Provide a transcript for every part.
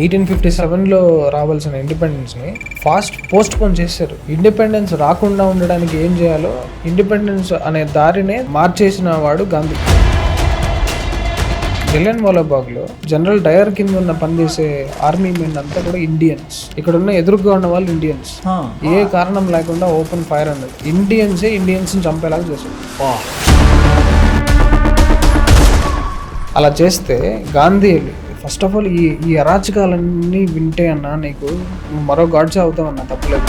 1857లో రావాల్సిన ఇండిపెండెన్స్ని post phone చేశారు. Independence రాకుండా ఉండడానికి ఏం చేయాలో ఇండిపెండెన్స్ అనే దారినే మార్చేసిన వాడు గాంధీ. జలియన్ వాలాబాగ్లో జనరల్ డయర్ కింద ఉన్న పనిచేసే ఆర్మీ మెన్ అంతా కూడా ఇండియన్స్. ఇక్కడ ఉన్న ఎదురుగా ఉన్న వాళ్ళు ఇండియన్స్. ఏ కారణం లేకుండా ఓపెన్ ఫైర్ అన్నది ఇండియన్స్ చంపేలాగా చేశారు. అలా చేస్తే గాంధీ ఫస్ట్ ఆఫ్ ఆల్ ఈ అరాచకాలన్నీ వింటే అన్నా నీకు మరో గాడ్సే అవుతావు అన్న, తప్పలేదు.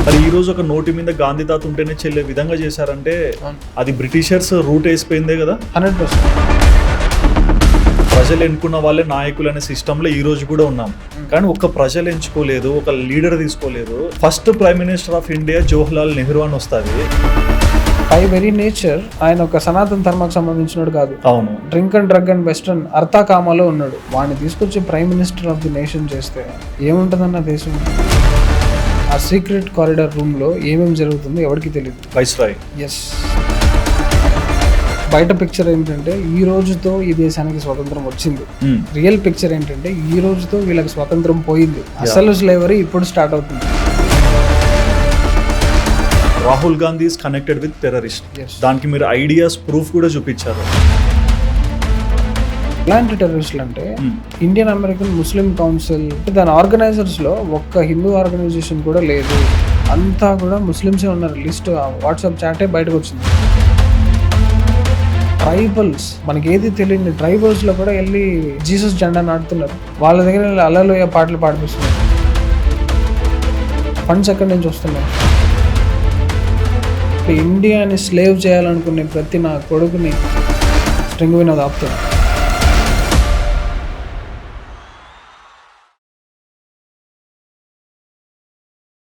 మరి ఈ రోజు ఒక నోటి మీద గాంధీ తాత ఉంటేనే చెల్లే విధంగా చేశారంటే అది బ్రిటిషర్స్ రూట్ వేసిపోయిందే కదా. 100%. ప్రజలు ఎన్నుకున్న వాళ్ళే నాయకులు అనే సిస్టంలో ఈ రోజు కూడా ఉన్నాం. కానీ ఒక ప్రజలు ఎంచుకోలేదు, ఒక లీడర్ తీసుకోలేదు. First prime minister of India Jawaharlal Nehru అని వస్తుంది. బై వెరీ నేచర్ ఆయన ఒక సనాతన ధర్మకు సంబంధించినోడు కాదు. అవును, drink and drug and western అర్థకామాలో ఉన్నాడు. వాడిని తీసుకొచ్చి prime minister of the nation చేస్తే ఏముంటుందన్న దేశం? ఆ సీక్రెట్ కారిడార్ రూమ్ లో ఏమేమి జరుగుతుందో ఎవరికి తెలియదు. వైస్రాయ్. ఎస్. బయట పిక్చర్ ఏంటంటే ఈ రోజుతో ఈ దేశానికి స్వతంత్రం వచ్చింది. రియల్ పిక్చర్ ఏంటంటే ఈ రోజుతో వీళ్ళకి స్వతంత్రం పోయింది. అసలు స్లేవరీ ఇప్పుడు స్టార్ట్ అవుతుంది. Rahul Gandhi is connected with terrorist. దానికి మీరు ఐడియాస్ ప్రూఫ్ కూడా చూపించారు. ఎలాంటి టెర్రరిస్టులు అంటే ఇండియన్ అమెరికన్ ముస్లిం కౌన్సిల్, దాని ఆర్గనైజర్స్ లో ఒక్క హిందూ ఆర్గనైజేషన్ కూడా లేదు. అంతా కూడా ముస్లిమ్సే ఉన్నారు. లిస్ట్ వాట్సాప్ చాటే బయటకు వచ్చింది. ట్రైబల్స్, మనకి ఏది తెలియని ట్రైబల్స్ లో కూడా వెళ్ళి జీసస్ జెండా నాటుతున్నారు. వాళ్ళ దగ్గర అల్లలోయ పాటలు పాడిపిస్తున్నారు. ఫండ్స్ ఎక్కడి నుంచి వస్తున్నాయి? ఇండియాని స్లేవ్ చేయాలనుకునే ప్రతి నా కొడుకుని స్ట్రింగ్ వినోద్ ఆపుతాడు.